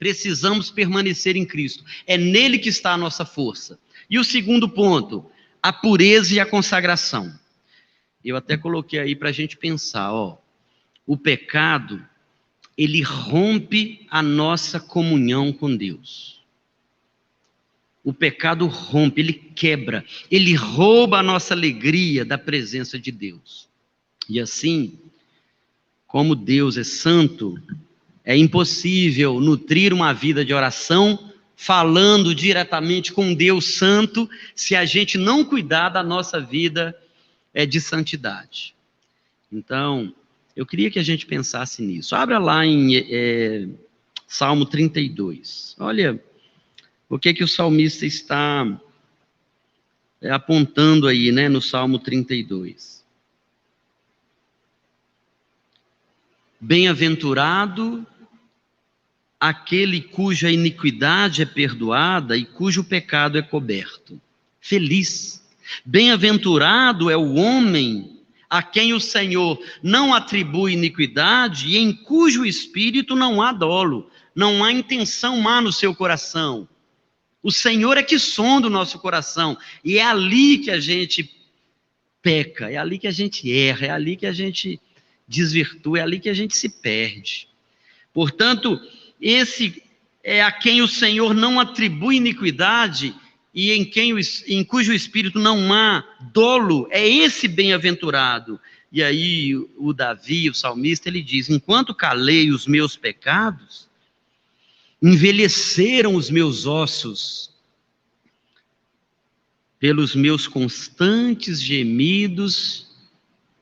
Precisamos permanecer em Cristo. É nele que está a nossa força. E o segundo ponto, a pureza e a consagração. Eu até coloquei aí para a gente pensar, o pecado, ele rompe a nossa comunhão com Deus. O pecado rompe, ele quebra, ele rouba a nossa alegria da presença de Deus. E assim, como Deus é santo, é impossível nutrir uma vida de oração falando diretamente com Deus santo se a gente não cuidar da nossa vida de santidade. Então, eu queria que a gente pensasse nisso. Abra lá em Salmo 32. Olha o que o salmista está apontando aí, né, no Salmo 32. Bem-aventurado aquele cuja iniquidade é perdoada e cujo pecado é coberto. Feliz. Bem-aventurado é o homem a quem o Senhor não atribui iniquidade e em cujo espírito não há dolo, não há intenção má no seu coração. O Senhor é que sonda o nosso coração, e é ali que a gente peca, é ali que a gente erra, é ali que a gente desvirtua, é ali que a gente se perde. Portanto, esse é a quem o Senhor não atribui iniquidade e em cujo espírito não há dolo, é esse bem-aventurado. E aí o Davi, o salmista, ele diz: enquanto calei os meus pecados, envelheceram os meus ossos pelos meus constantes gemidos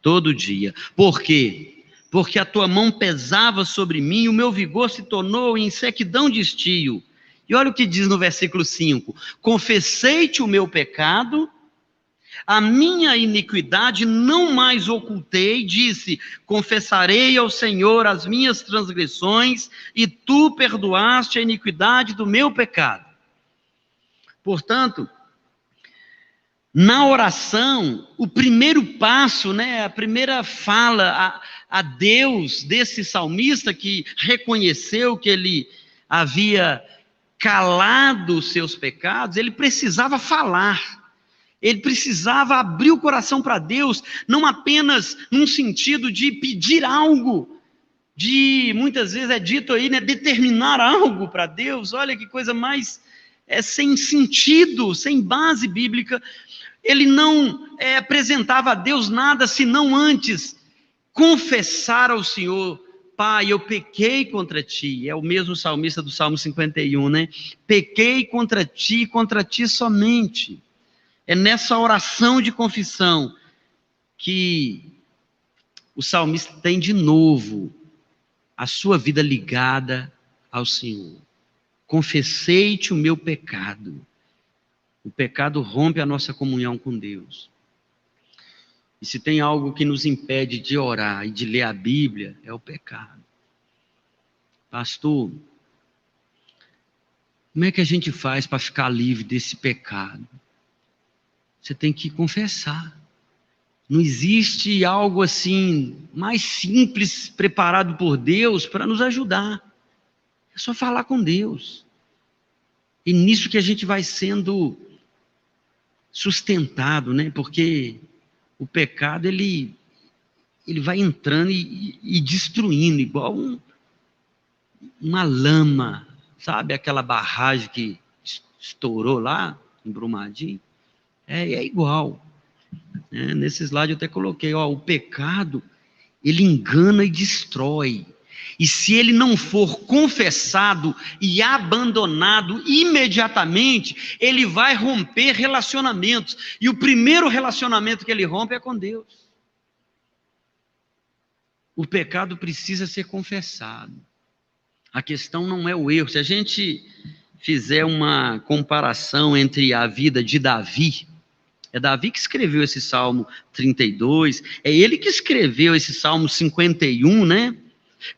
todo dia. Por quê? Porque a tua mão pesava sobre mim, o meu vigor se tornou em sequidão de estio. E olha o que diz no versículo 5: confessei-te o meu pecado, a minha iniquidade não mais ocultei, disse: confessarei ao Senhor as minhas transgressões, e tu perdoaste a iniquidade do meu pecado. Portanto, na oração, o primeiro passo, né, a primeira fala a Deus desse salmista que reconheceu que ele havia calado os seus pecados, ele precisava falar. Ele precisava abrir o coração para Deus, não apenas num sentido de pedir algo, de, muitas vezes é dito aí, né, determinar algo para Deus. Olha que coisa mais sem sentido, sem base bíblica. Ele não apresentava a Deus nada, senão antes confessar ao Senhor: Pai, eu pequei contra ti. É o mesmo salmista do Salmo 51, né? Pequei contra ti somente. É nessa oração de confissão que o salmista tem de novo a sua vida ligada ao Senhor. Confessei-te o meu pecado. O pecado rompe a nossa comunhão com Deus. E se tem algo que nos impede de orar e de ler a Bíblia, é o pecado. Pastor, como é que a gente faz para ficar livre desse pecado? Você tem que confessar. Não existe algo assim mais simples preparado por Deus para nos ajudar. É só falar com Deus. E nisso que a gente vai sendo sustentado, né? Porque o pecado ele vai entrando e destruindo, igual uma lama, sabe? Aquela barragem que estourou lá em Brumadinho. É igual. Nesse slide eu até coloquei, o pecado, ele engana e destrói. E se ele não for confessado e abandonado imediatamente, ele vai romper relacionamentos. E o primeiro relacionamento que ele rompe é com Deus. O pecado precisa ser confessado. A questão não é o erro. Se a gente fizer uma comparação entre a vida de Davi, é Davi que escreveu esse Salmo 32, é ele que escreveu esse Salmo 51, né?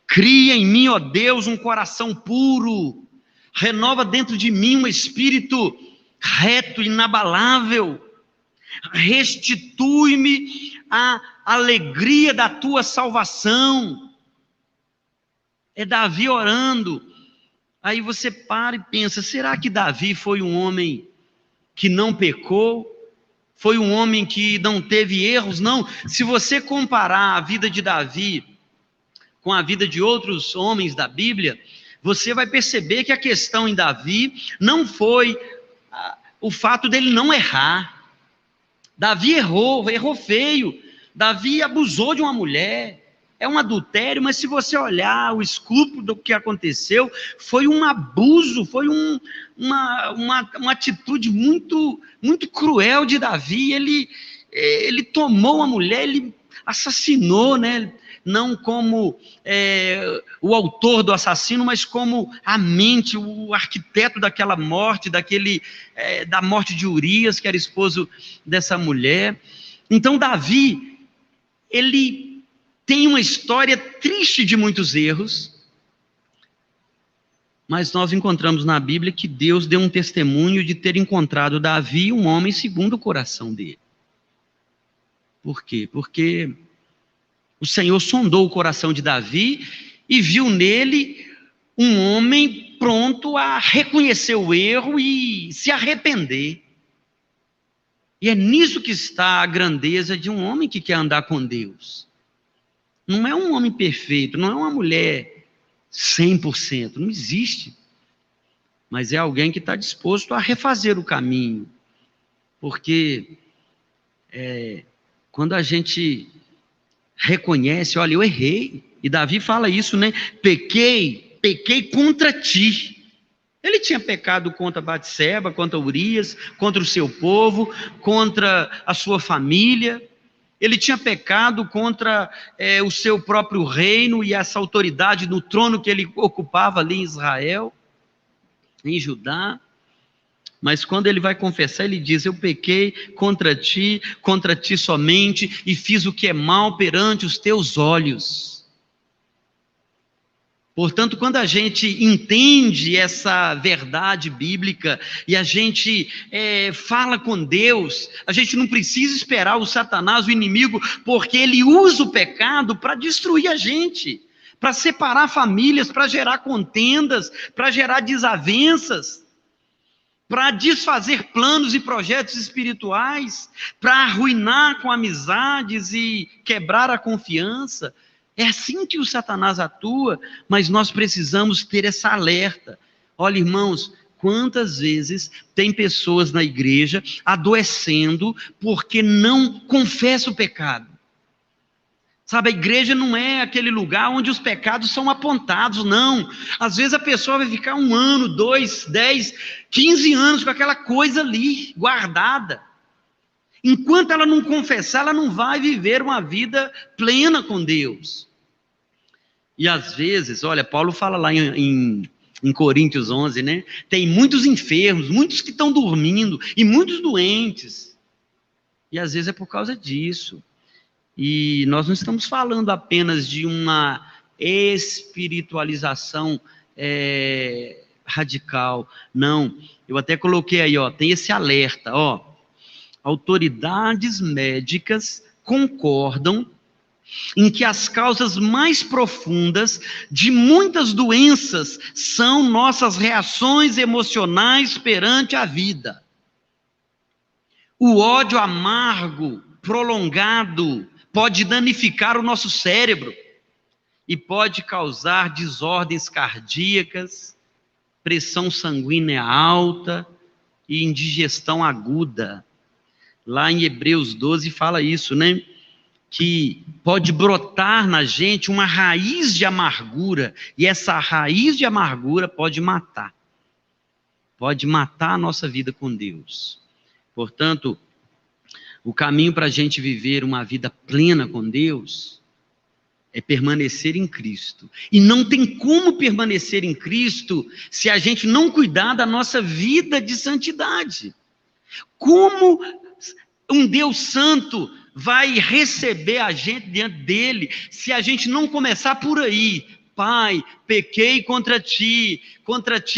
Cria em mim, ó Deus, um coração puro, renova dentro de mim um espírito reto, inabalável, restitui-me a alegria da tua salvação. É Davi orando. Aí você para e pensa, será que Davi foi um homem que não pecou? Foi um homem que não teve erros? Não. Se você comparar a vida de Davi com a vida de outros homens da Bíblia, você vai perceber que a questão em Davi não foi o fato dele não errar. Davi errou feio. Davi abusou de uma mulher. É um adultério, mas se você olhar o escopo do que aconteceu, foi um abuso, foi uma atitude muito, muito cruel de Davi. Ele tomou a mulher, ele assassinou, né? Não como o autor do assassino, mas como a mente, o arquiteto daquela morte, da morte de Urias, que era esposo dessa mulher. Então Davi, ele tem uma história triste de muitos erros, mas nós encontramos na Bíblia que Deus deu um testemunho de ter encontrado Davi, um homem segundo o coração dele. Por quê? Porque o Senhor sondou o coração de Davi e viu nele um homem pronto a reconhecer o erro e se arrepender. E é nisso que está a grandeza de um homem que quer andar com Deus. Não é um homem perfeito, não é uma mulher 100%, não existe. Mas é alguém que está disposto a refazer o caminho. Porque quando a gente reconhece, olha, eu errei. E Davi fala isso, né? Pequei contra ti. Ele tinha pecado contra Batseba, contra Urias, contra o seu povo, contra a sua família. Ele tinha pecado contra o seu próprio reino e essa autoridade no trono que ele ocupava ali em Israel, em Judá. Mas quando ele vai confessar, ele diz, eu pequei contra ti somente, e fiz o que é mal perante os teus olhos. Portanto, quando a gente entende essa verdade bíblica e a gente fala com Deus, a gente não precisa esperar o Satanás, o inimigo, porque ele usa o pecado para destruir a gente, para separar famílias, para gerar contendas, para gerar desavenças, para desfazer planos e projetos espirituais, para arruinar com amizades e quebrar a confiança. É assim que o Satanás atua, mas nós precisamos ter essa alerta. Olha, irmãos, quantas vezes tem pessoas na igreja adoecendo porque não confessam o pecado. Sabe, a igreja não é aquele lugar onde os pecados são apontados, não. Às vezes a pessoa vai ficar 1 ano, 2, 10, 15 anos com aquela coisa ali, guardada. Enquanto ela não confessar, ela não vai viver uma vida plena com Deus. E às vezes, olha, Paulo fala lá em Coríntios 11, né? Tem muitos enfermos, muitos que estão dormindo, e muitos doentes. E às vezes é por causa disso. E nós não estamos falando apenas de uma espiritualização radical. Não, eu até coloquei aí, ó, tem esse alerta, ó. Autoridades médicas concordam em que as causas mais profundas de muitas doenças são nossas reações emocionais perante a vida. O ódio amargo, prolongado, pode danificar o nosso cérebro e pode causar desordens cardíacas, pressão sanguínea alta e indigestão aguda. Lá em Hebreus 12 fala isso, né? Que pode brotar na gente uma raiz de amargura, e essa raiz de amargura pode matar a nossa vida com Deus. Portanto, o caminho para a gente viver uma vida plena com Deus é permanecer em Cristo. E não tem como permanecer em Cristo se a gente não cuidar da nossa vida de santidade. Como um Deus santo vai receber a gente diante dele se a gente não começar por aí? Pai, pequei contra ti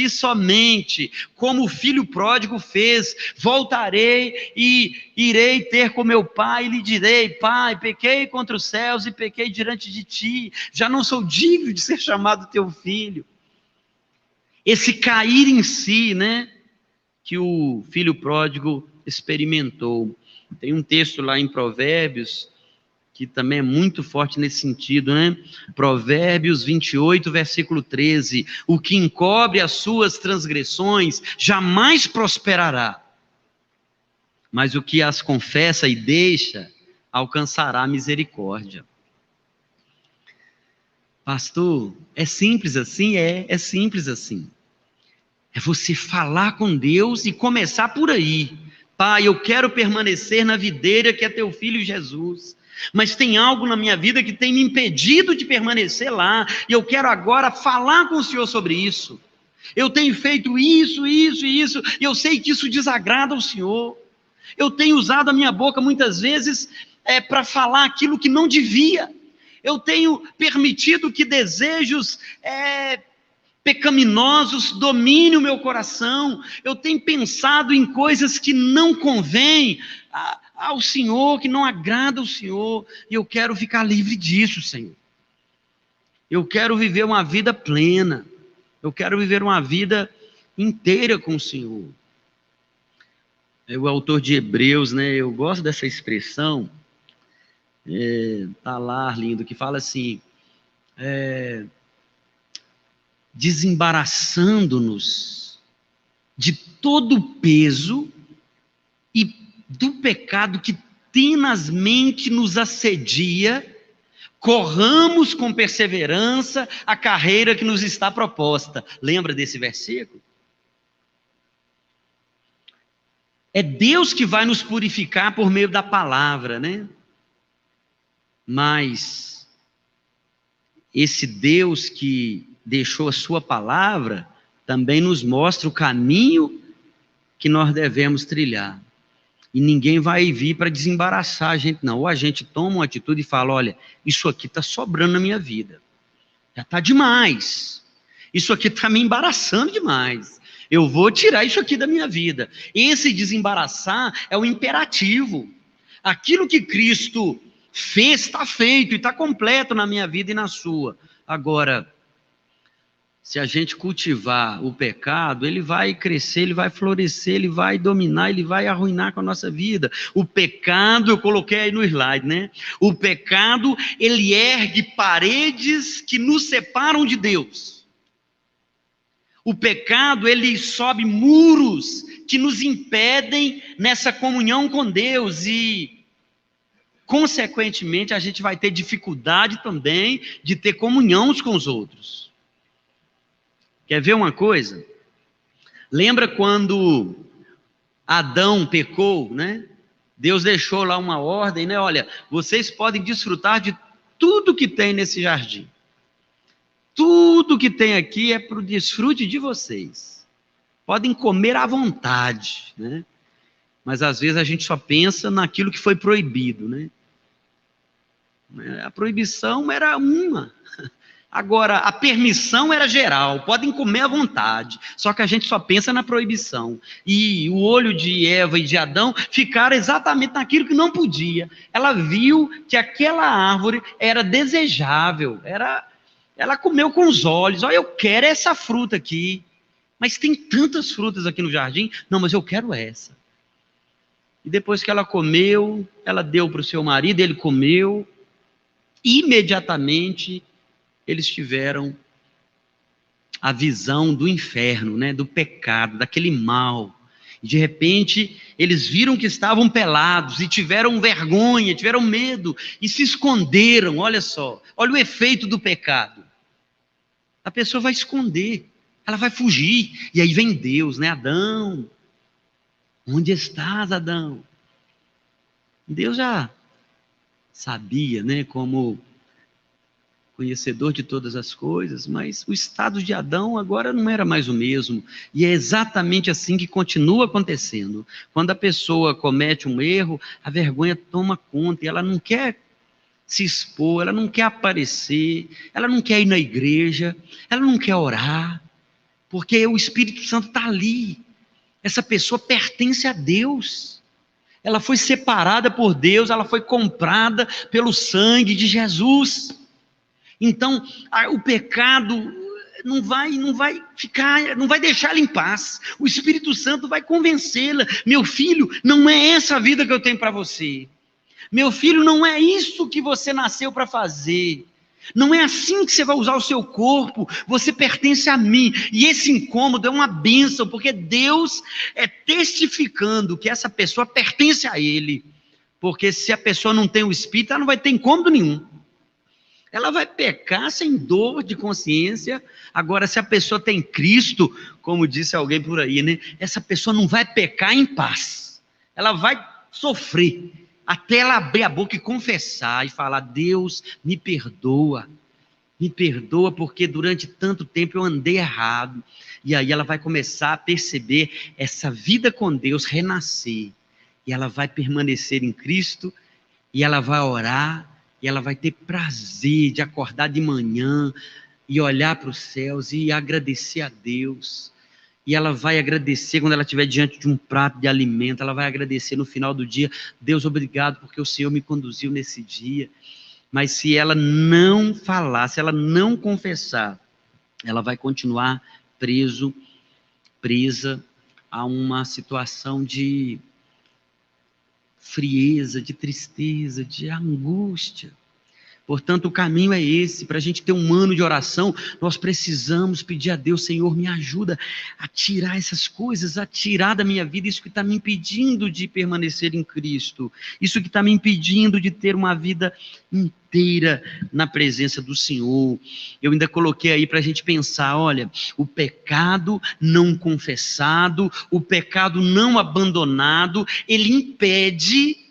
somente, como o filho pródigo fez, voltarei e irei ter com meu pai e lhe direi, pai, pequei contra os céus e pequei diante de ti, já não sou digno de ser chamado teu filho. esse cair em si, né, que o filho pródigo experimentou. Tem um texto lá em Provérbios, que também é muito forte nesse sentido, né? Provérbios 28, versículo 13. O que encobre as suas transgressões jamais prosperará, mas o que as confessa e deixa alcançará misericórdia. Pastor, é simples assim? É simples assim. É você falar com Deus e começar por aí. Pai, eu quero permanecer na videira que é teu filho Jesus, mas tem algo na minha vida que tem me impedido de permanecer lá, e eu quero agora falar com o Senhor sobre isso. Eu tenho feito isso, e eu sei que isso desagrada ao Senhor. Eu tenho usado a minha boca muitas vezes para falar aquilo que não devia. Eu tenho permitido que desejos pecaminosos dominem o meu coração. Eu tenho pensado em coisas que não convêm ao Senhor, que não agradam ao Senhor, e eu quero ficar livre disso, Senhor. Eu quero viver uma vida plena, eu quero viver uma vida inteira com o Senhor. O autor de Hebreus, né, eu gosto dessa expressão, tá lá, lindo, que fala assim, desembaraçando-nos de todo o peso e do pecado que tenazmente nos assedia, corramos com perseverança a carreira que nos está proposta. Lembra desse versículo? É Deus que vai nos purificar por meio da palavra, né? Mas esse Deus que deixou a sua palavra também nos mostra o caminho que nós devemos trilhar. E ninguém vai vir para desembaraçar a gente, não. Ou a gente toma uma atitude e fala, olha, isso aqui está sobrando na minha vida. Já está demais. Isso aqui está me embaraçando demais. Eu vou tirar isso aqui da minha vida. Esse desembaraçar é o imperativo. Aquilo que Cristo fez está feito e está completo na minha vida e na sua. Agora, se a gente cultivar o pecado, ele vai crescer, ele vai florescer, ele vai dominar, ele vai arruinar com a nossa vida. O pecado, eu coloquei aí no slide, né? O pecado, ele ergue paredes que nos separam de Deus. O pecado, ele sobe muros que nos impedem nessa comunhão com Deus e, consequentemente, a gente vai ter dificuldade também de ter comunhão uns com os outros. Quer ver uma coisa? Lembra quando Adão pecou, né? Deus deixou lá uma ordem, né? Olha, vocês podem desfrutar de tudo que tem nesse jardim. Tudo que tem aqui é para o desfrute de vocês. Podem comer à vontade, né? Mas às vezes a gente só pensa naquilo que foi proibido, né? A proibição era uma. Agora, a permissão era geral, podem comer à vontade, só que a gente só pensa na proibição. E o olho de Eva e de Adão ficaram exatamente naquilo que não podia. Ela viu que aquela árvore era desejável, ela comeu com os olhos, olha, eu quero essa fruta aqui, mas tem tantas frutas aqui no jardim, não, mas eu quero essa. E depois que ela comeu, ela deu para o seu marido, ele comeu, imediatamente eles tiveram a visão do inferno, né, do pecado, daquele mal. E de repente, eles viram que estavam pelados e tiveram vergonha, tiveram medo e se esconderam. Olha só, olha o efeito do pecado. A pessoa vai esconder, ela vai fugir. E aí vem Deus, né? Adão, onde estás, Adão? Deus já sabia, né, como conhecedor de todas as coisas, mas o estado de Adão agora não era mais o mesmo, e é exatamente assim que continua acontecendo. Quando a pessoa comete um erro, a vergonha toma conta, e ela não quer se expor, ela não quer aparecer, ela não quer ir na igreja, ela não quer orar, porque o Espírito Santo está ali. Essa pessoa pertence a Deus, ela foi separada por Deus, ela foi comprada pelo sangue de Jesus. Então, o pecado não vai deixar ela em paz. O Espírito Santo vai convencê-la. Meu filho, não é essa a vida que eu tenho para você. Meu filho, não é isso que você nasceu para fazer. Não é assim que você vai usar o seu corpo. Você pertence a mim. E esse incômodo é uma bênção, porque Deus é testificando que essa pessoa pertence a Ele. Porque se a pessoa não tem o Espírito, ela não vai ter incômodo nenhum. Ela vai pecar sem dor de consciência. Agora, se a pessoa tem Cristo, como disse alguém por aí, né? Essa pessoa não vai pecar em paz. Ela vai sofrer. Até ela abrir a boca e confessar e falar: Deus, me perdoa porque durante tanto tempo eu andei errado. E aí ela vai começar a perceber essa vida com Deus renascer. E ela vai permanecer em Cristo, e ela vai orar, e ela vai ter prazer de acordar de manhã e olhar para os céus e agradecer a Deus. E ela vai agradecer quando ela estiver diante de um prato de alimento, ela vai agradecer no final do dia: Deus, obrigado porque o Senhor me conduziu nesse dia. Mas se ela não falar, se ela não confessar, ela vai continuar presa a uma situação de frieza, de tristeza, de angústia. Portanto, o caminho é esse. Para a gente ter um ano de oração, nós precisamos pedir a Deus: Senhor, me ajuda a tirar essas coisas, a tirar da minha vida isso que está me impedindo de permanecer em Cristo, isso que está me impedindo de ter uma vida inteira na presença do Senhor. Eu ainda coloquei aí para a gente pensar: olha, o pecado não confessado, o pecado não abandonado, ele impede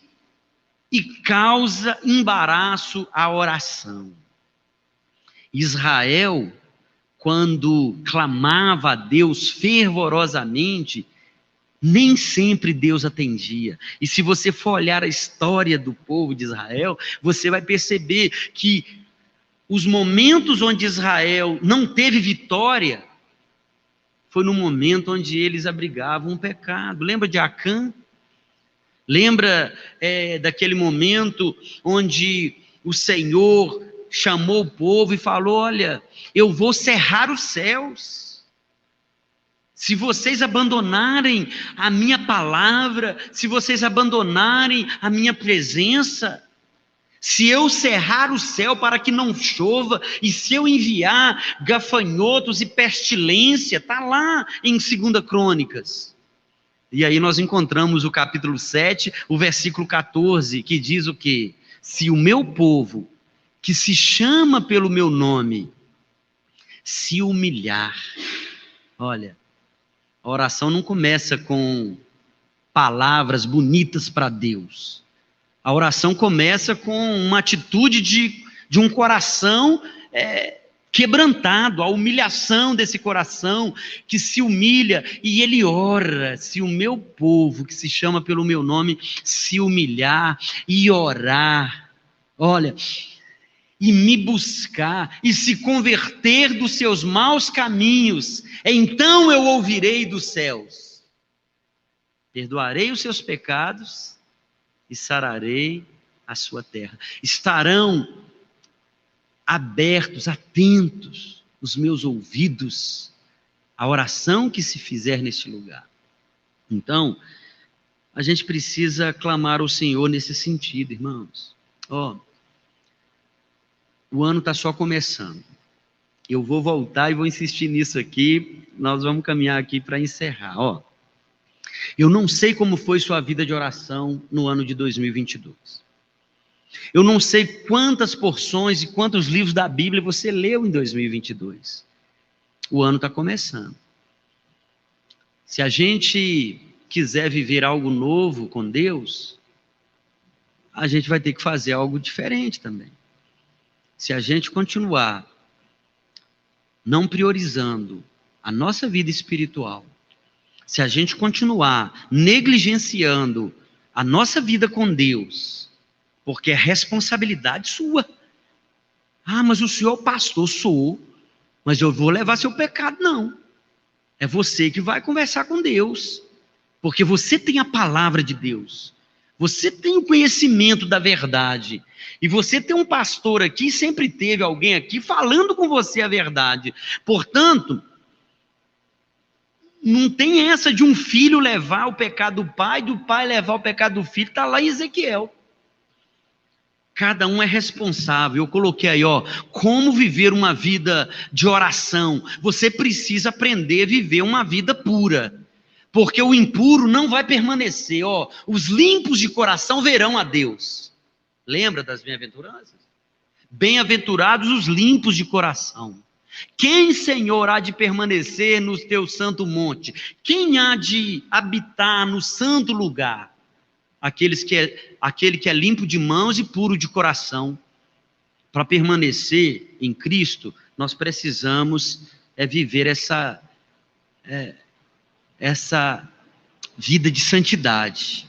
e causa embaraço à oração. Israel, quando clamava a Deus fervorosamente, nem sempre Deus atendia. E se você for olhar a história do povo de Israel, você vai perceber que os momentos onde Israel não teve vitória, foi no momento onde eles abrigavam o pecado. Lembra de Acã? Lembra daquele momento onde o Senhor chamou o povo e falou: olha, eu vou cerrar os céus. Se vocês abandonarem a minha palavra, se vocês abandonarem a minha presença, se eu cerrar o céu para que não chova, e se eu enviar gafanhotos e pestilência, está lá em 2 Crônicas. E aí nós encontramos o capítulo 7, o versículo 14, que diz o quê? Se o meu povo, que se chama pelo meu nome, se humilhar. Olha, a oração não começa com palavras bonitas para Deus. A oração começa com uma atitude de um coração quebrantado, a humilhação desse coração que se humilha, e ele ora: se o meu povo, que se chama pelo meu nome, se humilhar e orar, olha, e me buscar, e se converter dos seus maus caminhos, então eu ouvirei dos céus, perdoarei os seus pecados e sararei a sua terra. Estarão abertos, atentos os meus ouvidos à oração que se fizer neste lugar. Então, a gente precisa clamar ao Senhor nesse sentido, irmãos. O ano está só começando. Eu vou voltar e vou insistir nisso aqui. Nós vamos caminhar aqui para encerrar. Eu não sei como foi sua vida de oração no ano de 2022. Eu não sei quantas porções e quantos livros da Bíblia você leu em 2022. O ano está começando. Se a gente quiser viver algo novo com Deus, a gente vai ter que fazer algo diferente também. Se a gente continuar não priorizando a nossa vida espiritual, se a gente continuar negligenciando a nossa vida com Deus, porque é responsabilidade sua. Mas o senhor é o pastor. Sou, mas eu vou levar seu pecado. Não, é você que vai conversar com Deus, porque você tem a palavra de Deus, Você tem o conhecimento da verdade. E você tem um pastor aqui, sempre teve alguém aqui falando com você a verdade. Portanto, não tem essa de um filho levar o pecado do pai levar o pecado do filho. Está lá em Ezequiel. Cada um é responsável. Eu coloquei aí, como viver uma vida de oração. Você precisa aprender a viver uma vida pura. Porque o impuro não vai permanecer. Os limpos de coração verão a Deus. Lembra das bem-aventuranças? Bem-aventurados os limpos de coração. Quem, Senhor, há de permanecer no teu santo monte? Quem há de habitar no santo lugar? Aquele que é limpo de mãos e puro de coração. Para permanecer em Cristo, nós precisamos viver essa vida de santidade.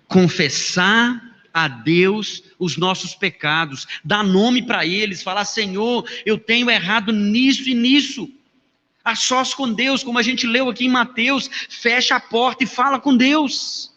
Confessar a Deus os nossos pecados, dar nome para eles, falar: Senhor, eu tenho errado nisso e nisso. A sós com Deus, como a gente leu aqui em Mateus, fecha a porta e fala com Deus.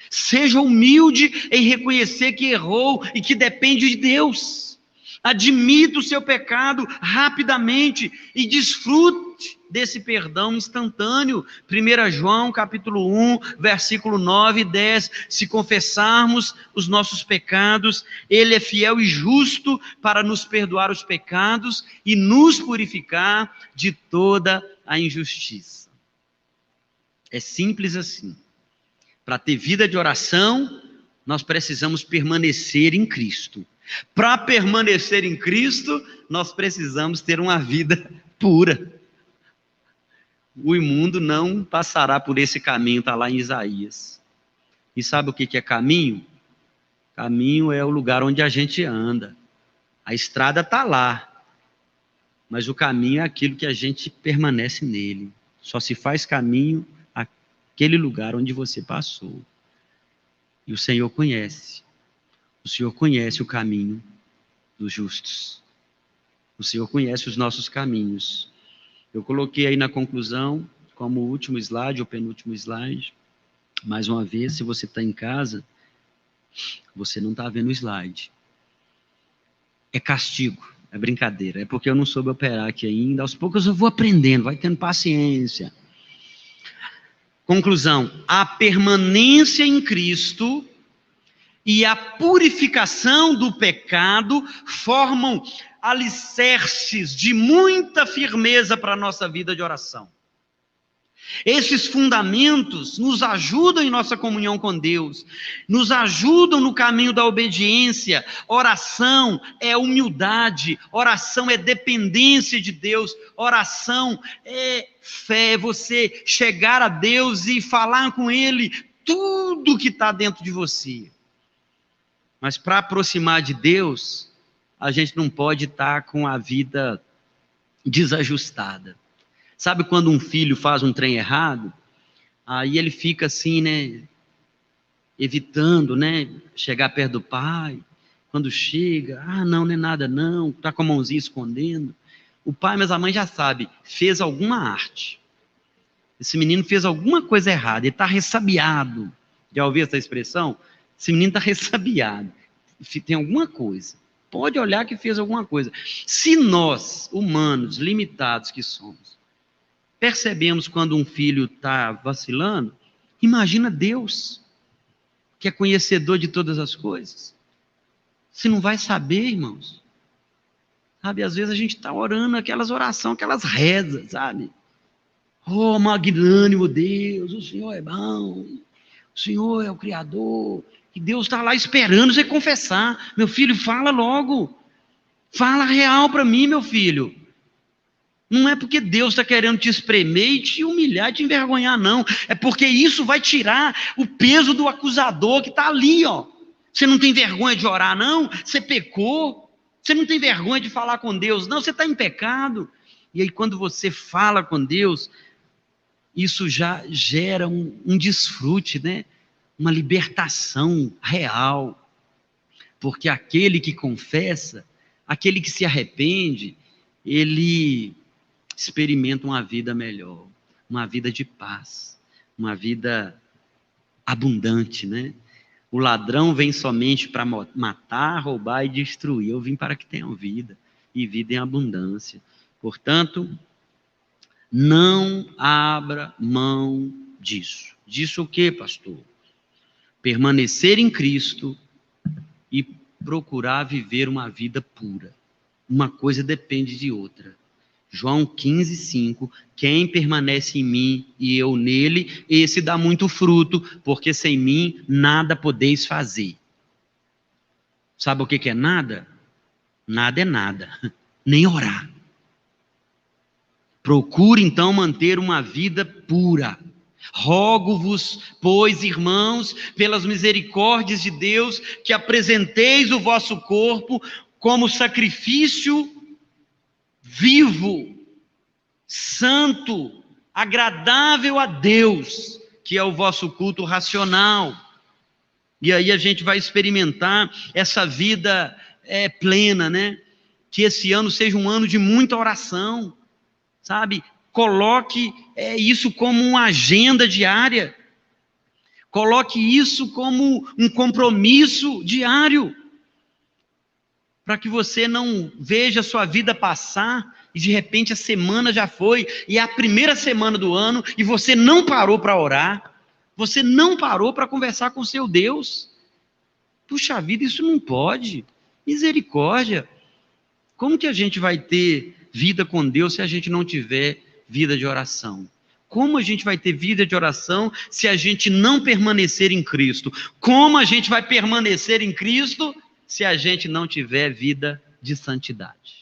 Seja humilde em reconhecer que errou e que depende de Deus. Admita o seu pecado rapidamente e desfrute desse perdão instantâneo. 1 João capítulo 1, versículo 9 e 10. Se confessarmos os nossos pecados, Ele é fiel e justo para nos perdoar os pecados e nos purificar de toda a injustiça. É simples assim. Para ter vida de oração, nós precisamos permanecer em Cristo. Para permanecer em Cristo, nós precisamos ter uma vida pura. O imundo não passará por esse caminho, está lá em Isaías. E sabe o que é caminho? Caminho é o lugar onde a gente anda. A estrada está lá, mas o caminho é aquilo que a gente permanece nele. Só se faz caminho aquele lugar onde você passou. E o Senhor conhece. O Senhor conhece o caminho dos justos. O Senhor conhece os nossos caminhos. Eu coloquei aí na conclusão, como último slide, ou penúltimo slide, mais uma vez, se você está em casa, você não está vendo o slide. É castigo, é brincadeira, é porque eu não soube operar aqui ainda. Aos poucos eu vou aprendendo, vai tendo paciência. Conclusão: a permanência em Cristo e a purificação do pecado formam alicerces de muita firmeza para a nossa vida de oração. Esses fundamentos nos ajudam em nossa comunhão com Deus, nos ajudam no caminho da obediência. Oração é humildade, oração é dependência de Deus, oração é fé, é você chegar a Deus e falar com Ele tudo que está dentro de você. Mas para aproximar de Deus, a gente não pode estar com a vida desajustada. Sabe quando um filho faz um trem errado? Aí ele fica assim, né? Evitando, né? Chegar perto do pai. Quando chega, não é nada não. Está com a mãozinha escondendo. O pai, mas a mãe já sabe, fez alguma arte. Esse menino fez alguma coisa errada. Ele está ressabiado. Já ouviu essa expressão? Esse menino está ressabiado. Tem alguma coisa. Pode olhar que fez alguma coisa. Se nós, humanos, limitados que somos, percebemos quando um filho está vacilando, imagina Deus, que é conhecedor de todas as coisas. Você não vai saber, irmãos. Sabe, às vezes a gente está orando aquelas orações, aquelas rezas, sabe? Oh, magnânimo Deus, o Senhor é bom, o Senhor é o Criador, e Deus está lá esperando você confessar. Meu filho, fala logo, fala real para mim, meu filho. Não é porque Deus está querendo te espremer e te humilhar e te envergonhar, não. É porque isso vai tirar o peso do acusador que está ali, ó. Você não tem vergonha de orar, não? Você pecou? Você não tem vergonha de falar com Deus, não? Você está em pecado. E aí quando você fala com Deus, isso já gera um desfrute, né? Uma libertação real. Porque aquele que confessa, aquele que se arrepende, ele experimenta uma vida melhor, uma vida de paz, uma vida abundante, né? O ladrão vem somente para matar, roubar e destruir. Eu vim para que tenham vida, e vida em abundância. Portanto, não abra mão disso. Disso o quê, pastor? Permanecer em Cristo e procurar viver uma vida pura. Uma coisa depende de outra. João 15:5, quem permanece em mim e eu nele, esse dá muito fruto, porque sem mim nada podeis fazer. Sabe o que é nada? Nada é nada, nem orar. Procure então manter uma vida pura. Rogo-vos, pois, irmãos, pelas misericórdias de Deus, que apresenteis o vosso corpo como sacrifício vivo, santo, agradável a Deus, que é o vosso culto racional. E aí a gente vai experimentar essa vida plena, né? Que esse ano seja um ano de muita oração, sabe? Coloque isso como uma agenda diária. Coloque isso como um compromisso diário. Para que você não veja a sua vida passar e de repente a semana já foi, e é a primeira semana do ano, e você não parou para orar, você não parou para conversar com o seu Deus. Puxa vida, isso não pode. Misericórdia. Como que a gente vai ter vida com Deus se a gente não tiver vida de oração? Como a gente vai ter vida de oração se a gente não permanecer em Cristo? Como a gente vai permanecer em Cristo se a gente não tiver vida de santidade?